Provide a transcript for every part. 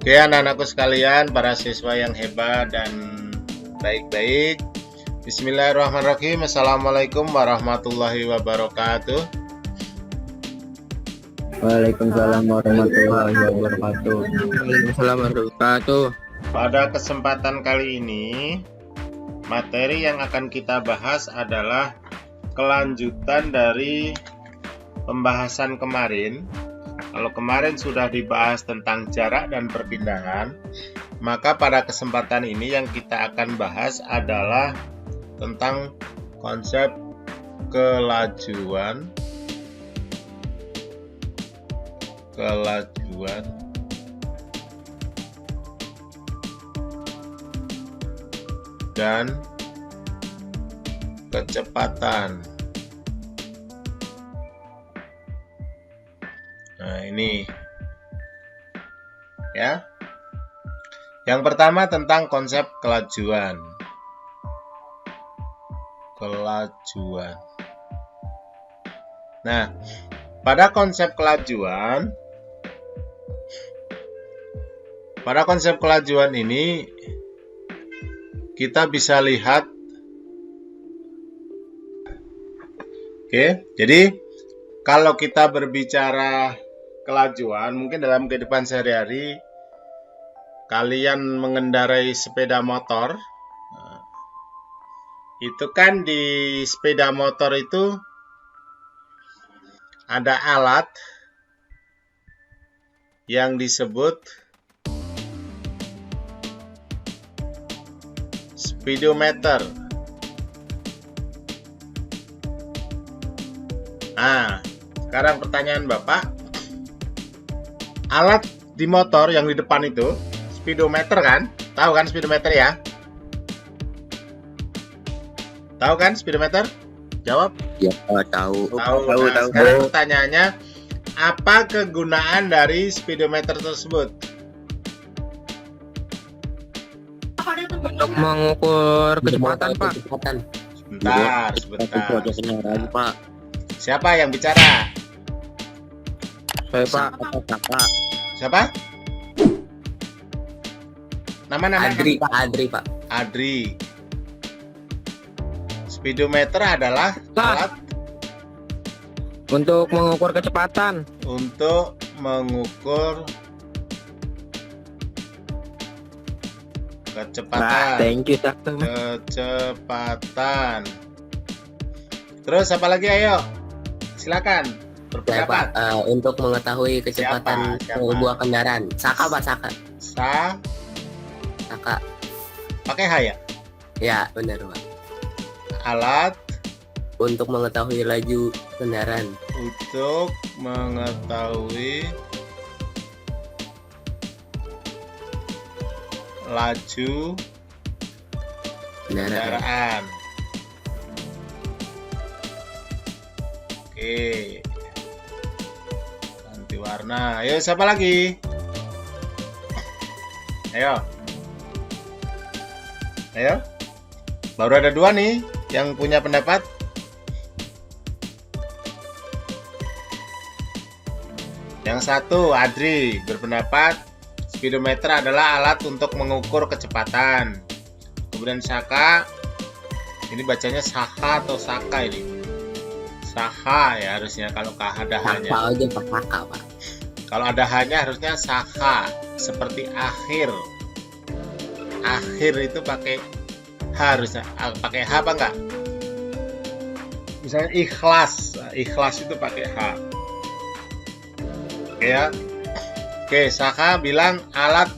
Oke, anak-anakku sekalian, para siswa yang hebat dan baik-baik. Bismillahirrahmanirrahim. Assalamualaikum warahmatullahi wabarakatuh. Waalaikumsalam warahmatullahi wabarakatuh. Waalaikumsalam warahmatullahi wabarakatuh. Pada kesempatan kali ini, materi yang akan kita bahas adalah kelanjutan dari pembahasan kemarin. Kalau kemarin sudah dibahas tentang jarak dan perpindahan, maka pada kesempatan ini yang kita akan bahas adalah tentang konsep kelajuan dan kecepatan. Nah, ini ya. Yang pertama tentang konsep kelajuan. Nah, pada konsep kelajuan ini kita bisa lihat. Oke, jadi kalau kita berbicara kelajuan, mungkin dalam kehidupan sehari-hari kalian mengendarai sepeda motor. Itu kan di sepeda motor itu ada alat yang disebut speedometer. Nah, sekarang pertanyaan Bapak, alat di motor yang di depan itu speedometer kan? Tahu kan speedometer ya? Tahu kan speedometer? Jawab. Ya, tahu. Nah, sekarang pertanyaannya, apa kegunaan dari speedometer tersebut? Untuk mengukur kecepatan, Pak. Sebentar. Pak. Siapa yang bicara? Saya, Pak. Siapa? Nama Adri, Pak. Adri. Speedometer adalah alat untuk mengukur kecepatan. Untuk mengukur kecepatan. Thank you, Dokter. Kecepatan. Terus apa lagi, ayo? Silakan berpendapat. Untuk mengetahui kecepatan sebuah kendaraan. Saka, Pak, Saka. Saka. Pakai H ya? Ya, benar, Pak. Alat untuk mengetahui laju kendaraan. Untuk mengetahui laju kendaraan. Oke. Ganti warna. Ayo, siapa lagi? Ayo. Baru ada dua nih yang punya pendapat. Yang satu, Adri, berpendapat speedometer adalah alat untuk mengukur kecepatan. Kemudian Saka, ini bacanya Saka atau Saka ini? Saka ya harusnya, kalau ada hanya. Saka aja Pak, Saka, Pak. Kalau ada hanya harusnya Saka, seperti akhir. Akhir itu pakai harusnya pakai H apa enggak? Misalnya ikhlas itu pakai H. Oke ya. Oke, Saka bilang alat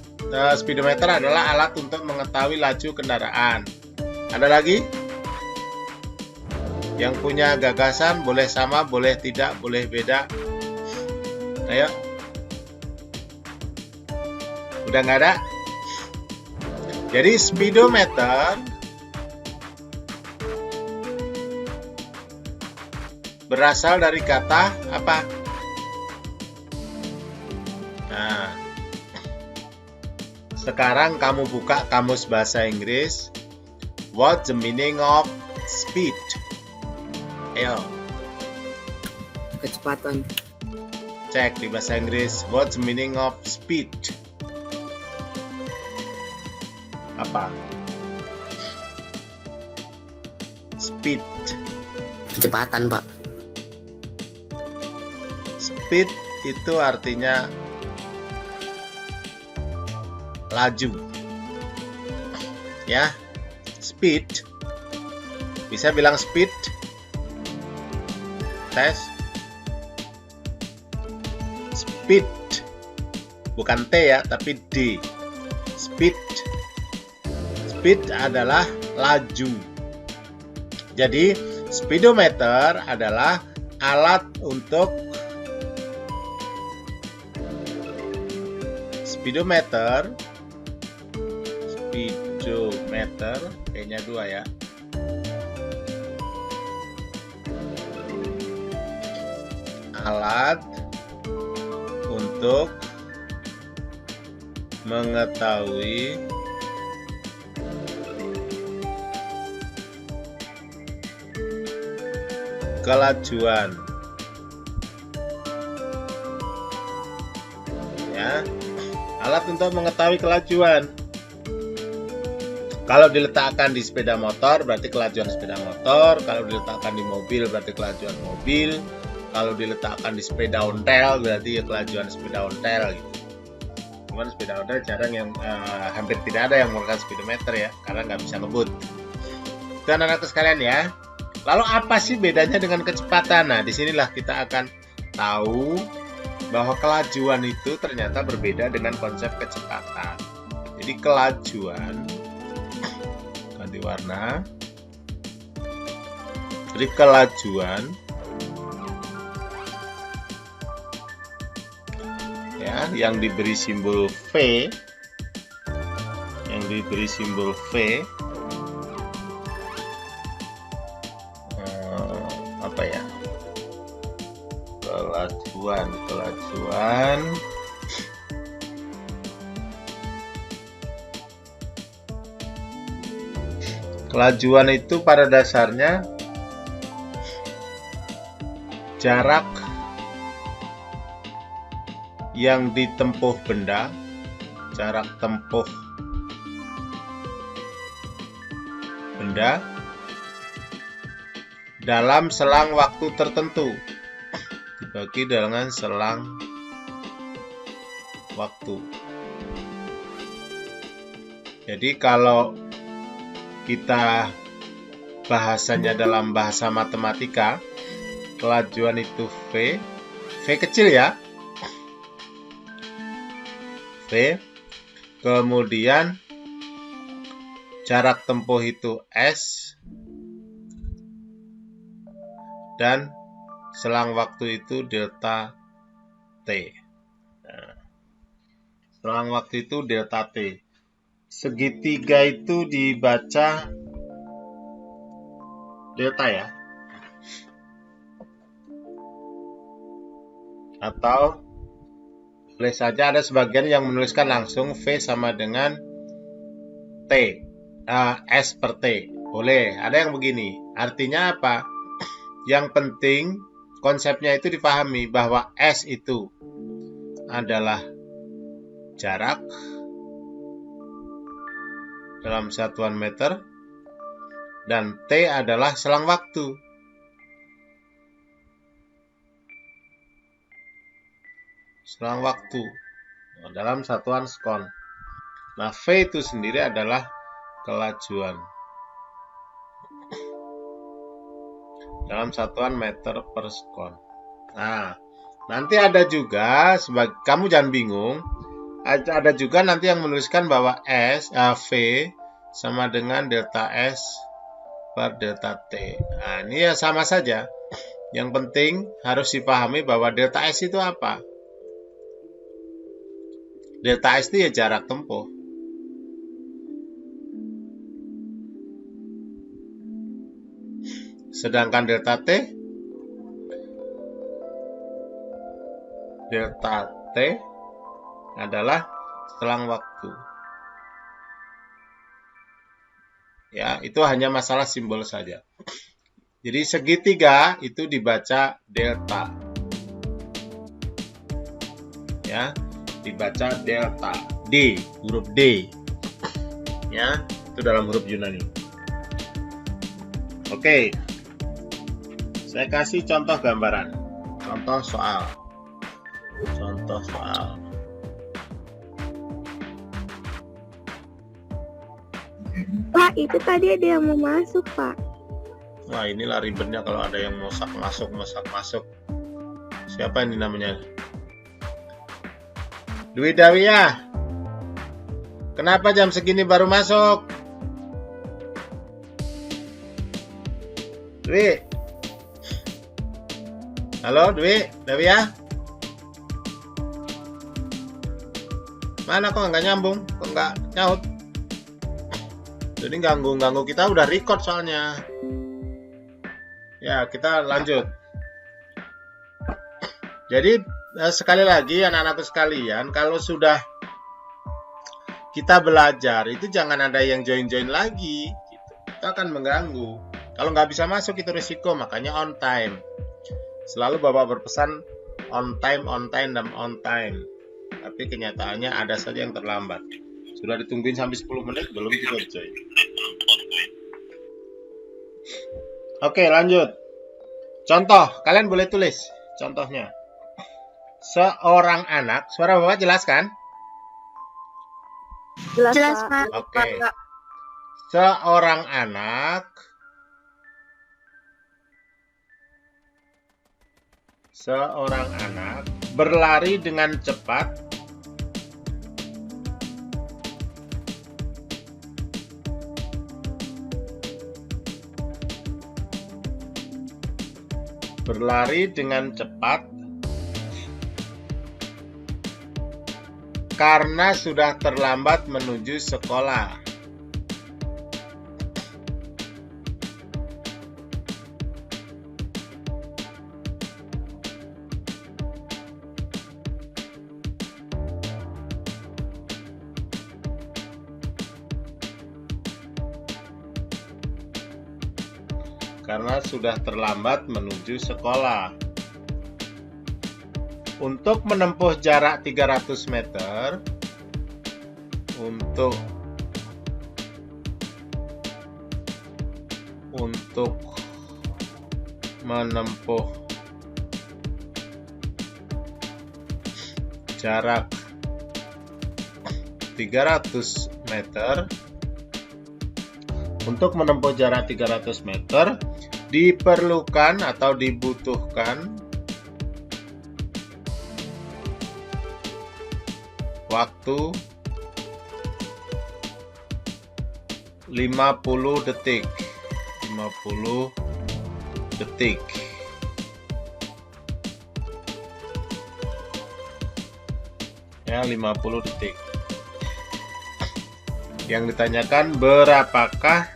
speedometer adalah alat untuk mengetahui laju kendaraan. Ada lagi? Yang punya gagasan, boleh sama, boleh tidak, boleh beda. Ayo. Udah nggak ada? Jadi speedometer berasal dari kata apa? Nah, sekarang kamu buka kamus bahasa Inggris. What's the meaning of speed? Ayo. Kecepatan. Cek di bahasa Inggris. What's the meaning of speed? Apa? Speed. Kecepatan, Pak. Speed itu artinya laju. Ya. Speed. Bisa bilang speed. Tes. Speed. Bukan T ya, tapi D. Speed. Speed adalah laju. Jadi, speedometer adalah alat untuk speedometer, kayaknya 2 ya. Alat untuk mengetahui kelajuan. Ya. Alat untuk mengetahui kelajuan. Kalau diletakkan di sepeda motor berarti kelajuan sepeda motor, kalau diletakkan di mobil berarti kelajuan mobil, kalau diletakkan di sepeda ontel berarti kelajuan sepeda ontel gitu. Cuman sepeda ontel jarang yang hampir tidak ada yang menggunakan speedometer ya, karena nggak bisa ngebut. Dan anak-anak sekalian ya. Lalu apa sih bedanya dengan kecepatan? Nah, disinilah kita akan tahu bahwa kelajuan itu ternyata berbeda dengan konsep kecepatan. Jadi kelajuan, ganti warna. Jadi kelajuan ya, yang diberi simbol V, apa ya? Kelajuan Kelajuan itu pada dasarnya jarak yang ditempuh benda, jarak tempuh benda dalam selang waktu tertentu, dibagi dengan selang waktu. Jadi kalau kita bahasanya dalam bahasa matematika, kelajuan itu V kecil ya, V, kemudian jarak tempuh itu S, dan selang waktu itu delta T. Nah, selang waktu itu delta T. Segitiga itu dibaca delta ya. Atau boleh saja ada sebagian yang menuliskan langsung V sama dengan T, S per T. Boleh, ada yang begini. Artinya apa? Yang penting konsepnya itu dipahami bahwa S itu adalah jarak dalam satuan meter dan T adalah selang waktu. Selang waktu dalam satuan sekon. Nah, V itu sendiri adalah kelajuan dalam satuan meter per sekon. Nah, nanti ada juga, kamu jangan bingung, ada juga nanti yang menuliskan bahwa V sama dengan delta S per delta T. Nah, ini ya sama saja. Yang penting harus dipahami bahwa delta S itu apa? Delta S itu ya jarak tempuh. Sedangkan delta T adalah selang waktu. Ya, itu hanya masalah simbol saja. Jadi segitiga itu dibaca delta. Ya, dibaca delta. D, huruf D. Ya, itu dalam huruf Yunani. Oke. Saya kasih contoh gambaran. Contoh soal. Pak, itu tadi ada yang mau masuk, Pak. Wah, inilah ribetnya kalau ada yang masuk. Siapa ini namanya? Dwi Dawiyah. Kenapa jam segini baru masuk? Dwi. Halo, Dwi Dawiyah. Mana kok nggak nyambung? Kok nggak nyaut? Jadi ganggu kita udah record soalnya. Ya, kita lanjut. Jadi sekali lagi anak-anakku sekalian, kalau sudah kita belajar itu jangan ada yang join lagi gitu. Itu akan mengganggu. Kalau nggak bisa masuk itu risiko, makanya on time. Selalu Bapak berpesan on time. Tapi kenyataannya ada saja yang terlambat. Sudah ditungguin sampai 10 menit belum juga join. Oke, lanjut. Contoh, kalian boleh tulis contohnya. Seorang anak, suara Bapak jelas kan? Jelas, Pak. Oke. Seorang anak berlari dengan cepat karena sudah terlambat menuju sekolah. Untuk menempuh jarak 300 meter, untuk menempuh jarak 300 meter, diperlukan atau dibutuhkan waktu 50 detik. Ya, 50 detik. Yang ditanyakan berapakah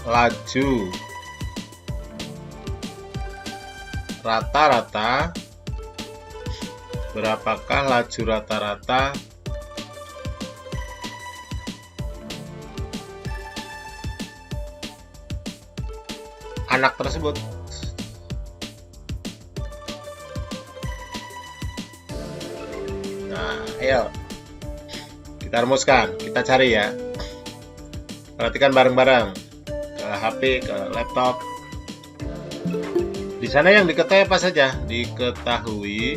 laju rata-rata anak tersebut. Nah, ayo kita rumuskan, kita cari ya. Perhatikan bareng-bareng ke HP, ke laptop. Di sana yang diketahui apa saja? Diketahui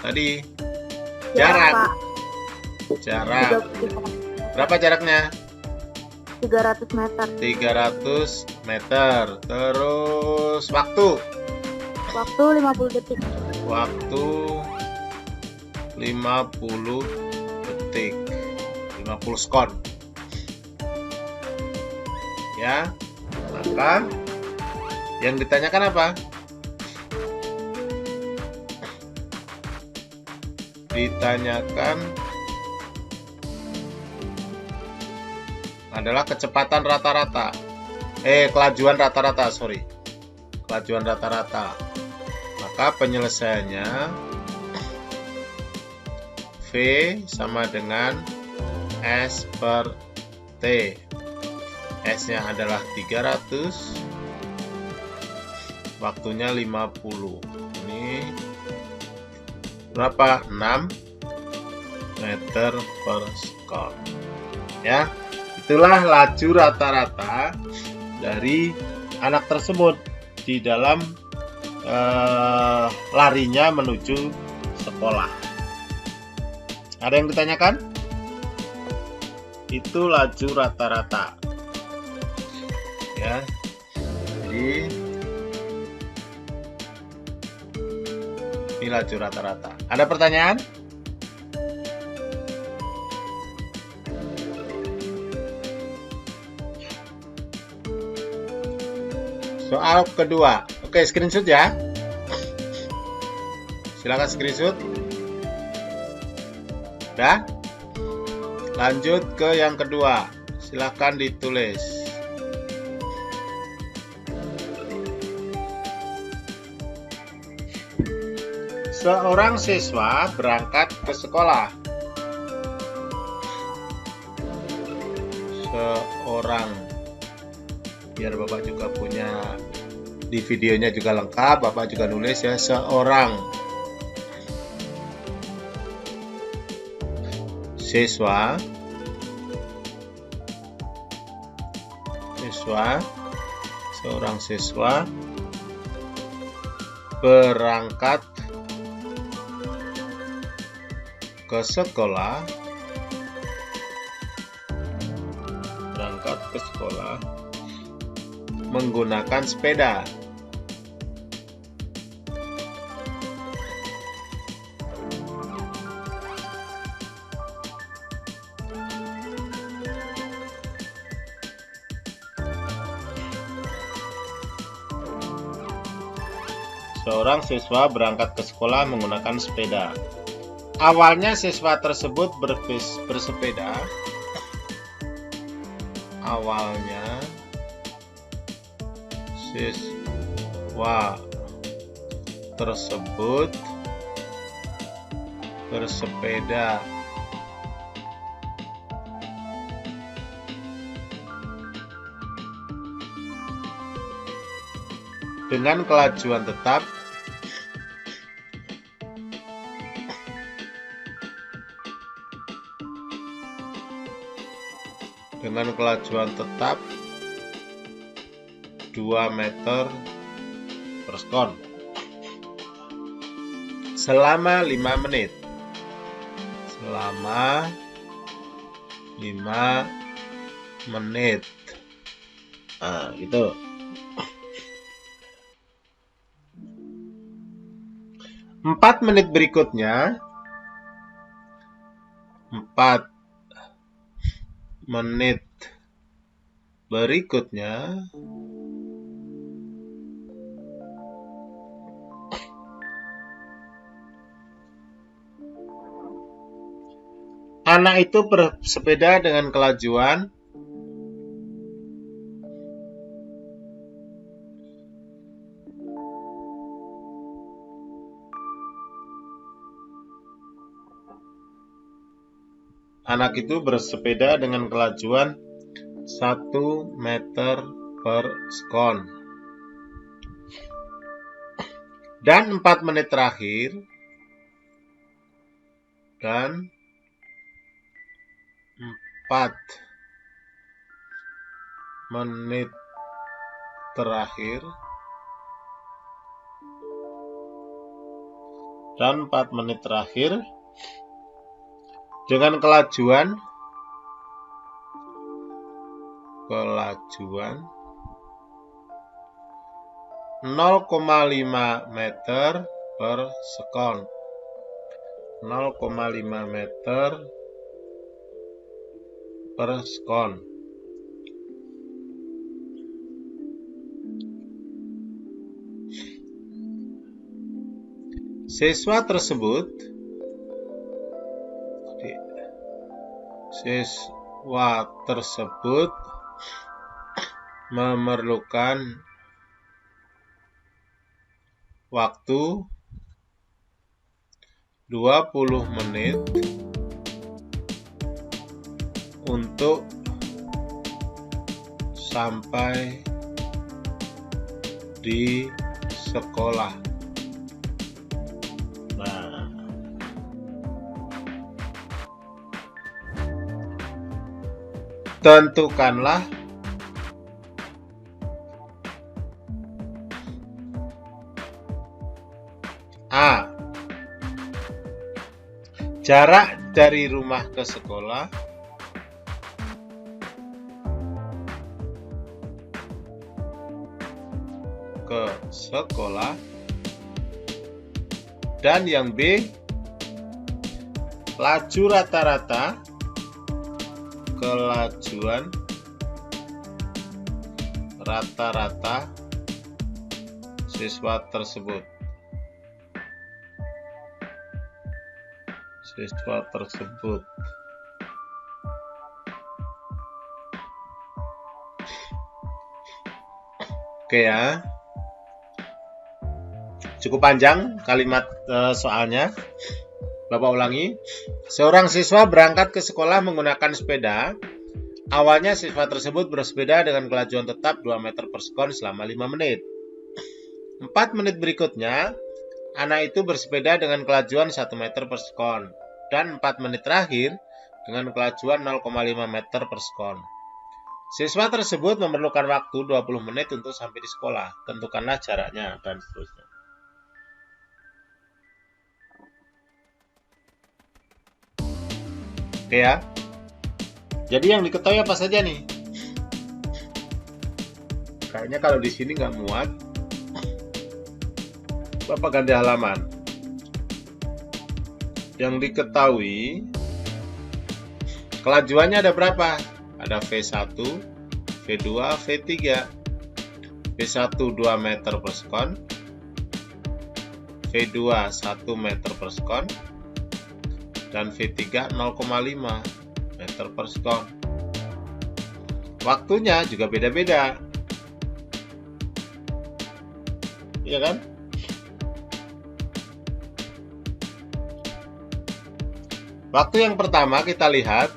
tadi jarak. Berapa jaraknya? 300 meter. 300 meter. Terus waktu 50 detik. Waktu 50 detik. 50 skon. Ya. Maka yang ditanyakan apa? Ditanyakan adalah kecepatan rata-rata. Kelajuan rata-rata, Kelajuan rata-rata. Maka penyelesaiannya V sama dengan S per T. S-nya adalah 300, waktunya 50. Ini berapa? 6 meter per sekon. Ya, itulah laju rata-rata dari anak tersebut di dalam larinya menuju sekolah. Ada yang ditanyakan? Itu laju rata-rata. Ya, jadi ini laju rata-rata. Ada pertanyaan? Soal kedua. Oke, screenshot ya. Silakan screenshot. Udah? Lanjut ke yang kedua. Silakan ditulis. Seorang siswa berangkat ke sekolah. Seorang, biar Bapak juga punya, di videonya juga lengkap, Bapak juga nulis ya, seorang siswa seorang siswa berangkat ke sekolah menggunakan sepeda. Seorang siswa berangkat ke sekolah menggunakan sepeda. Awalnya siswa tersebut bersepeda. Awalnya siswa tersebut bersepeda. Dengan kelajuan tetap (2 meter per sekon) selama 5 menit. Nah, gitu. Empat menit berikutnya, anak itu bersepeda dengan kelajuan Anak itu bersepeda dengan kelajuan 1 meter per sekon. Dan 4 menit terakhir, dengan kelajuan 0,5 meter per sekon. 0,5 meter per sekon. Siswa tersebut memerlukan waktu 20 menit untuk sampai di sekolah. Nah, Tentukanlah A. Jarak dari rumah ke sekolah dan yang B, laju rata-rata kelajuan rata-rata siswa tersebut. Oke ya. Cukup panjang kalimat soalnya. Bapak ulangi. Seorang siswa berangkat ke sekolah menggunakan sepeda. Awalnya siswa tersebut bersepeda dengan kelajuan tetap 2 meter per sekon selama 5 menit. 4 menit berikutnya, anak itu bersepeda dengan kelajuan 1 meter per sekon. Dan 4 menit terakhir dengan kelajuan 0,5 meter per sekon. Siswa tersebut memerlukan waktu 20 menit untuk sampai di sekolah. Tentukanlah jaraknya dan seterusnya. Oke ya. Jadi yang diketahui apa saja nih? Kayaknya kalau di sini nggak muat, Bapak ganti halaman. Yang diketahui kelajuannya ada berapa? Ada V1, V2, V3. V1 2 meter per sekon, V2 1 meter per sekon, dan V3 0,5 meter per sekon. Waktunya juga beda-beda, iya kan? Waktu yang pertama kita lihat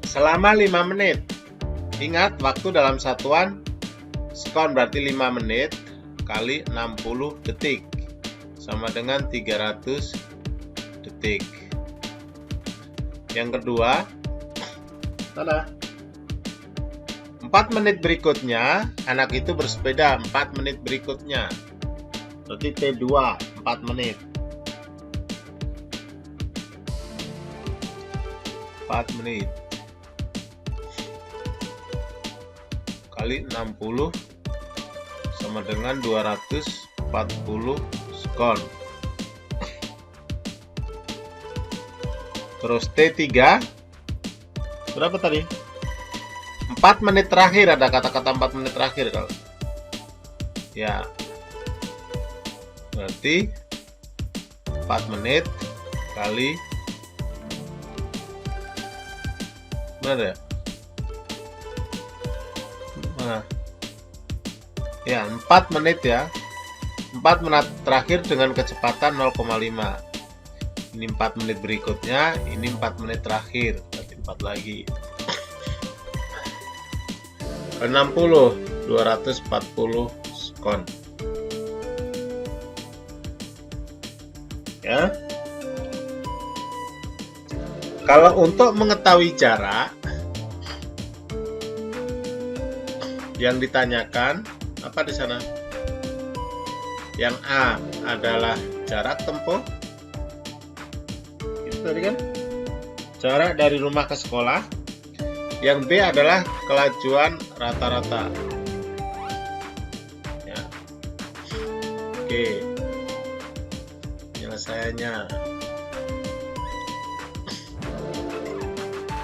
selama 5 menit. Ingat, waktu dalam satuan sekon, berarti 5 menit kali 60 detik sama dengan 300 detik. Yang kedua, 4 menit berikutnya anak itu bersepeda 4 menit berikutnya. Berarti T2 4 menit. 4 menit kali 60 sama dengan 240 sekon. Terus T3 berapa tadi? 4 menit terakhir, ada kata-kata 4 menit terakhir kalau. Ya. Berarti 4 menit kali, benar ya? Nah. Ya, 4 menit ya. 4 menit terakhir dengan kecepatan 0,5. Ini 4 menit berikutnya, ini 4 menit terakhir, berarti 4 lagi. 60, 240 sekon. Ya. Kalau untuk mengetahui jarak, yang ditanyakan apa di sana? Yang A adalah jarak tempuh. Itu tadi kan? Jarak dari rumah ke sekolah. Yang B adalah kelajuan rata-rata. Ya. Oke. Penyelesaiannya.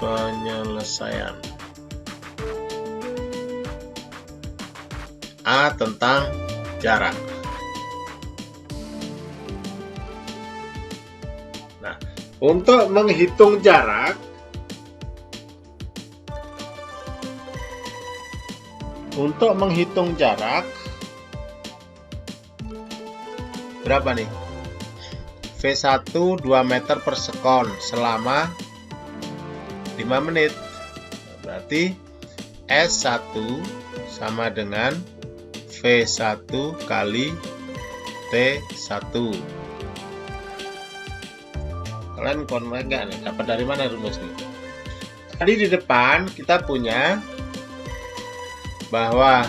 Penyelesaian. A tentang jarak. Nah, untuk menghitung jarak, berapa nih? V1 2 meter per sekon selama 5 menit. Berarti S1 sama dengan V1 kali T1. Kalian konven nggak nih? Dapat dari mana rumusnya? Tadi di depan kita punya bahwa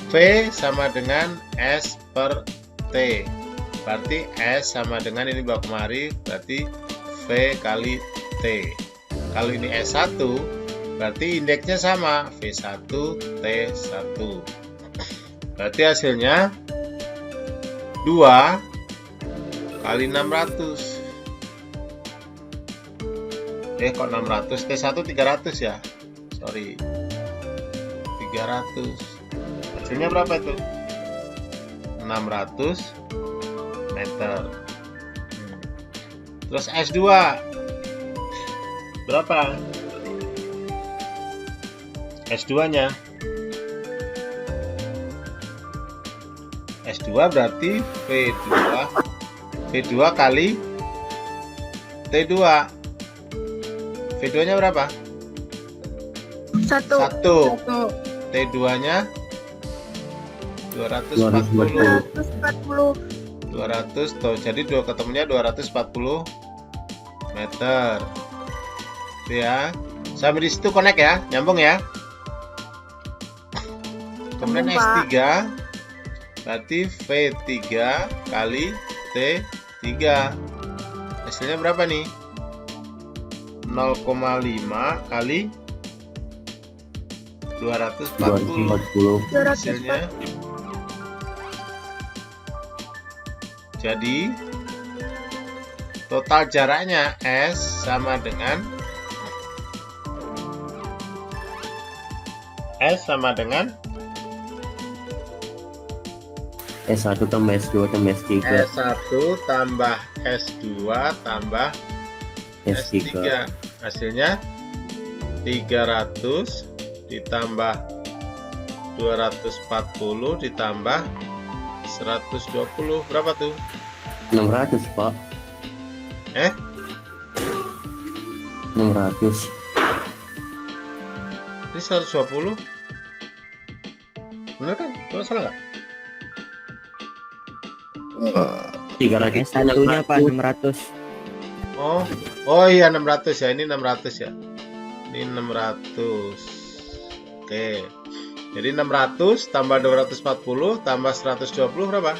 V sama dengan S per T. Berarti S sama dengan ini bawa kemari, berarti V kali T. Kalau ini S1, berarti indeksnya sama, V1, T1. Berarti hasilnya 2 kali 600. Kok 600? T1 300 ya? Sorry. 300. Hasilnya berapa itu? 600 meter. Terus S2 berapa? S2-nya S2 berarti V2 kali T2. V2-nya berapa? 1. T2-nya 240. 200 tuh. Jadi dua ketemunya 240 meter. Itu ya. Sampai di situ connect ya, nyambung ya. Kemudian S3 berarti V3 kali T3. Hasilnya berapa nih? 0,5 kali 240. Hasilnya jadi total jaraknya S sama dengan S1 tambah S2 tambah S3. S1 tambah S2 tambah S3. Hasilnya 300 ditambah 240 ditambah 120. Berapa tuh? 600, Pak. 600. Ini 120. Bener kan? Kalau salah nggak? 300. Satunya apa? 600. Oh iya 600 ya. Ini 600 ya. Ini 600. Oke. Jadi 600 tambah 240 tambah 120 berapa?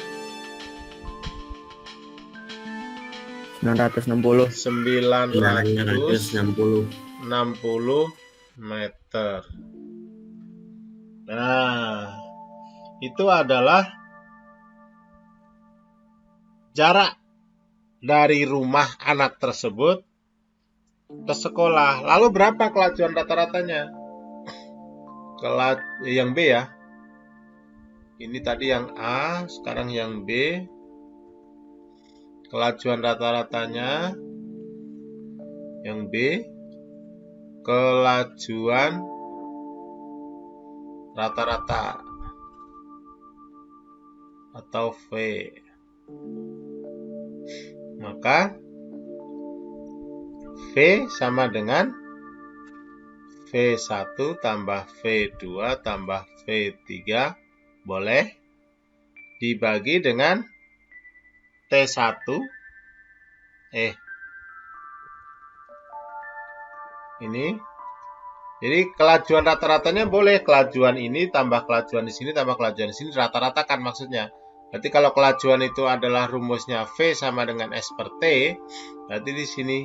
960. 960 meter. Nah, itu adalah jarak dari rumah anak tersebut ke sekolah. Lalu berapa kelajuan rata-ratanya? Yang B ya. Ini tadi yang A, sekarang yang B. Kelajuan rata-ratanya yang B. Kelajuan rata-rata atau V. Maka V sama dengan V1 tambah V2 tambah V3 boleh dibagi dengan T1 ini. Jadi kelajuan rata-ratanya boleh kelajuan ini tambah kelajuan di sini tambah kelajuan di sini, rata-ratakan maksudnya. Berarti kalau kelajuan itu adalah rumusnya V sama dengan S per T, berarti di sini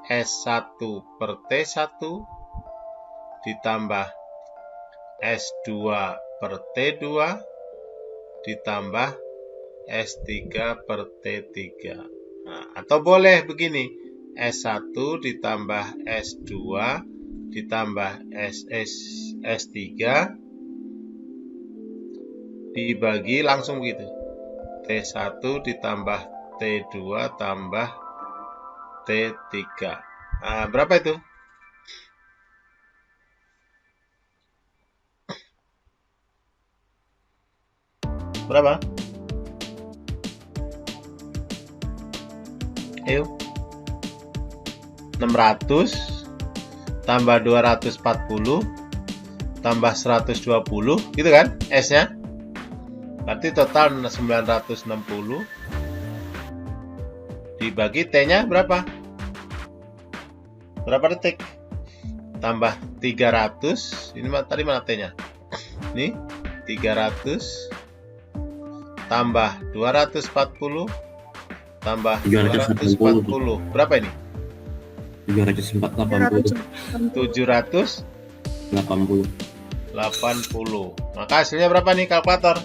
S1 per T1 ditambah S2 per T2 ditambah S3 per T3. Nah, atau boleh begini, S1 ditambah S2 ditambah S3 dibagi langsung begitu. T1 ditambah T2 tambah T3. Nah, berapa itu? Berapa? Ayo. 600 tambah 240 tambah 120 gitu kan S-nya. Berarti total 960 dibagi T-nya berapa? Berapa detik? tambah 300. Ini tadi mana T-nya? Nih, 300 tambah 240 tambah 240. Berapa ini? 780. 80. Maka hasilnya berapa nih kalkulator?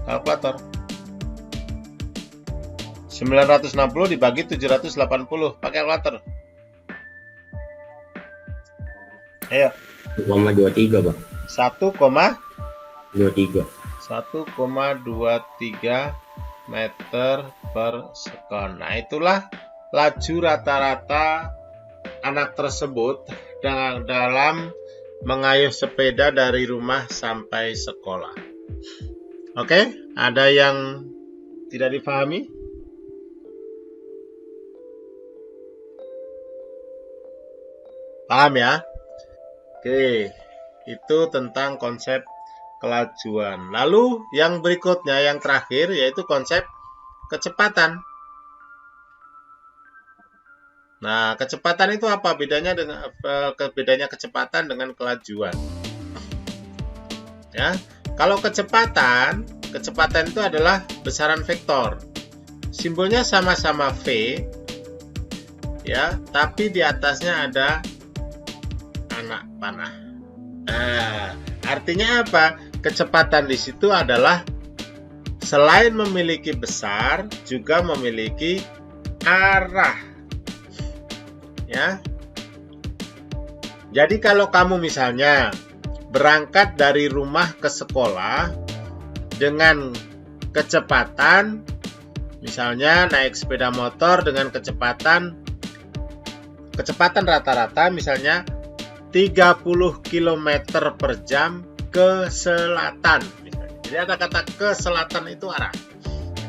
Kalkulator. 960 dibagi 780. Pakai kalkulator. Ayo. 1,23 Bang. 1,23 23 meter per sekon. Nah, itulah laju rata-rata anak tersebut dalam mengayuh sepeda dari rumah sampai sekolah. Oke, ada yang tidak dipahami? Paham ya? Oke, itu tentang konsep kelajuan. Lalu yang berikutnya, yang terakhir, yaitu konsep kecepatan. Nah, kecepatan itu apa bedanya dengan kecepatan dengan kelajuan? Ya, kalau kecepatan itu adalah besaran vektor. Simbolnya sama-sama V, ya, tapi di atasnya ada anak panah. Nah, artinya apa? Kecepatan di situ adalah selain memiliki besar, juga memiliki arah. Ya. Jadi kalau kamu misalnya berangkat dari rumah ke sekolah dengan kecepatan, misalnya naik sepeda motor dengan kecepatan rata-rata misalnya 30 km per jam ke selatan. Jadi ada kata ke selatan itu arah.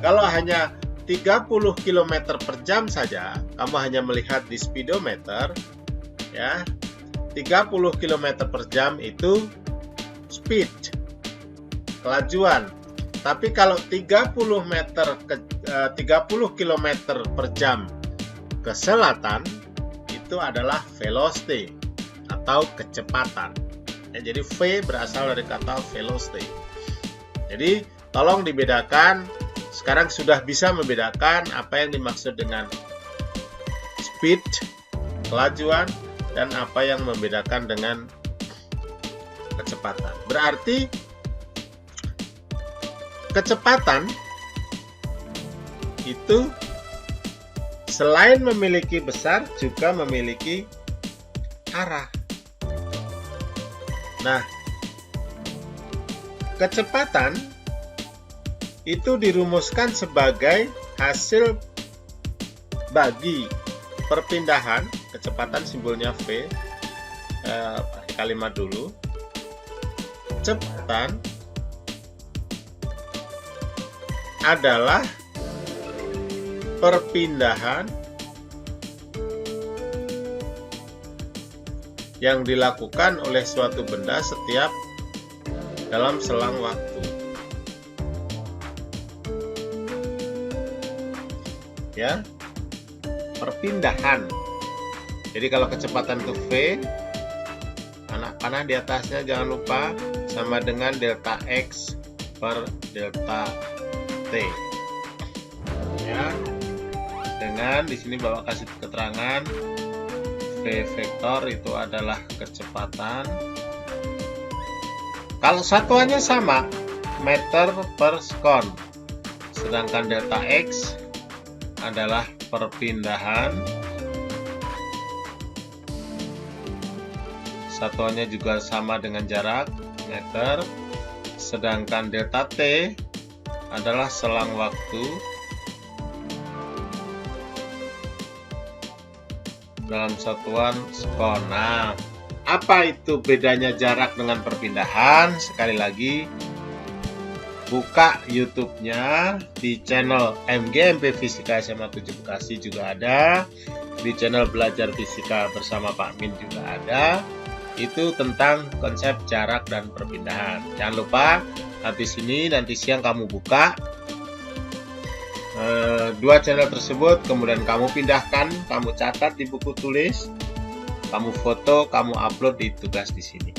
Kalau hanya 30 km per jam saja, kamu hanya melihat di speedometer, ya, 30 km per jam itu speed, kelajuan. Tapi kalau 30 km per jam ke selatan, itu adalah velocity atau kecepatan. Ya, jadi V berasal dari kata velocity. Jadi tolong dibedakan. Sekarang sudah bisa membedakan apa yang dimaksud dengan speed, kelajuan, dan apa yang membedakan dengan kecepatan. Berarti kecepatan itu selain memiliki besar juga memiliki arah. Nah, kecepatan itu dirumuskan sebagai hasil bagi perpindahan. Kecepatan simbolnya V. Pakai kalimat dulu. Kecepatan adalah perpindahan yang dilakukan oleh suatu benda setiap dalam selang waktu. Ya, perpindahan. Jadi kalau kecepatan itu V, anak panah di atasnya jangan lupa sama dengan delta X per delta T. Ya, dengan di sini Bapak kasih keterangan V vektor itu adalah kecepatan. Kalau satuannya sama, meter per sekon, sedangkan delta X adalah perpindahan. Satuannya juga sama dengan jarak, meter, sedangkan delta T adalah selang waktu dalam satuan sekon. Nah, apa itu bedanya jarak dengan perpindahan? Sekali lagi, buka YouTube-nya di channel MGMP Fisika SMA 7 Bekasi juga ada, di channel Belajar Fisika bersama Pak Min juga ada. Itu tentang konsep jarak dan perpindahan. Jangan lupa habis ini nanti siang kamu buka dua channel tersebut, kemudian kamu pindahkan, kamu catat di buku tulis, kamu foto, kamu upload di tugas di sini.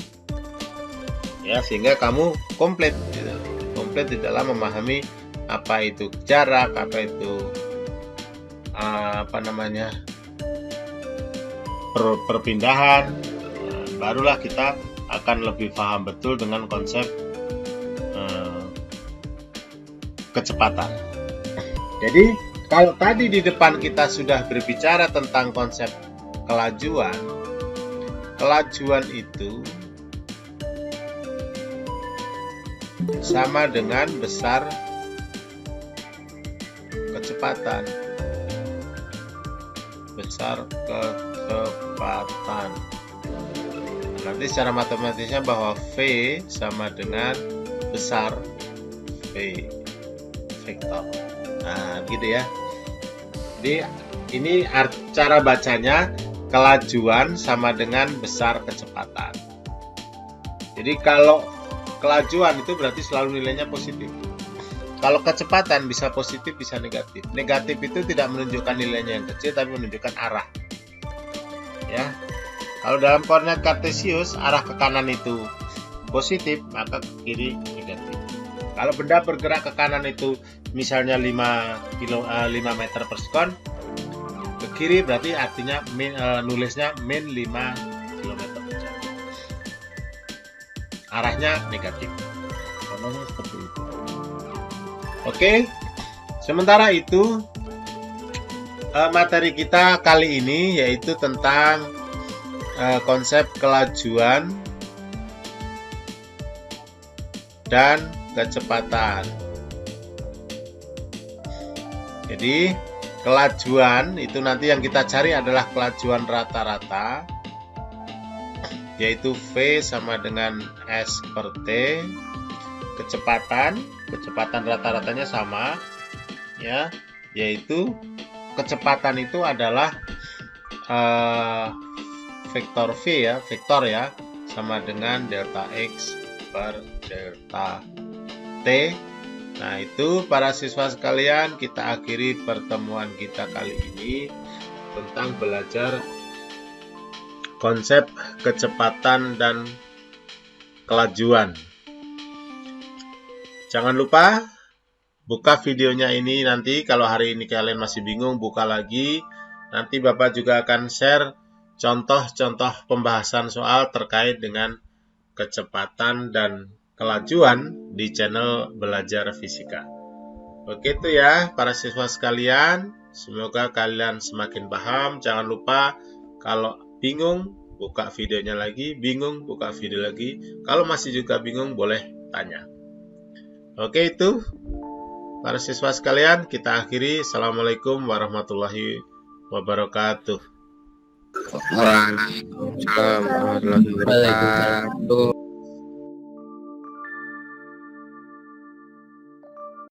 Ya, sehingga kamu komplit gitu. Komplit di dalam memahami apa itu jarak, apa itu perpindahan. Nah, barulah kita akan lebih paham betul dengan konsep kecepatan. Jadi kalau tadi di depan kita sudah berbicara tentang konsep kelajuan, kelajuan itu sama dengan besar kecepatan. Besar kecepatan. Nanti secara matematisnya bahwa V sama dengan besar V vektor. Nah, gitu ya. Jadi ini cara bacanya, kelajuan sama dengan besar kecepatan. Jadi kalau kelajuan itu berarti selalu nilainya positif. Kalau kecepatan bisa positif, bisa negatif. Negatif itu tidak menunjukkan nilainya yang kecil, tapi menunjukkan arah. Ya. Kalau dalam koordinat kartesius, arah ke kanan itu positif, maka ke kiri negatif. Kalau benda bergerak ke kanan itu misalnya 5 meter per sekon, ke kiri berarti artinya nulisnya min 5 km per jam. Arahnya negatif. Contohnya seperti itu. Oke, sementara itu materi kita kali ini yaitu tentang konsep kelajuan dan kecepatan. Jadi kelajuan itu nanti yang kita cari adalah kelajuan rata-rata, yaitu V sama dengan S per T. Kecepatan rata-ratanya sama, ya, yaitu kecepatan itu adalah vektor V ya, vektor ya, sama dengan delta X per delta T. Nah, itu para siswa sekalian, kita akhiri pertemuan kita kali ini tentang belajar konsep kecepatan dan kelajuan. Jangan lupa buka videonya ini nanti, kalau hari ini kalian masih bingung, buka lagi. Nanti Bapak juga akan share contoh-contoh pembahasan soal terkait dengan kecepatan dan kelajuan di channel Belajar Fisika. Begitu ya para siswa sekalian, semoga kalian semakin paham. Jangan lupa kalau bingung buka videonya lagi, bingung buka video lagi. Kalau masih juga bingung boleh tanya. Oke, itu para siswa sekalian, kita akhiri. Assalamualaikum warahmatullahi wabarakatuh. Waalaikumsalam warahmatullahi wabarakatuh.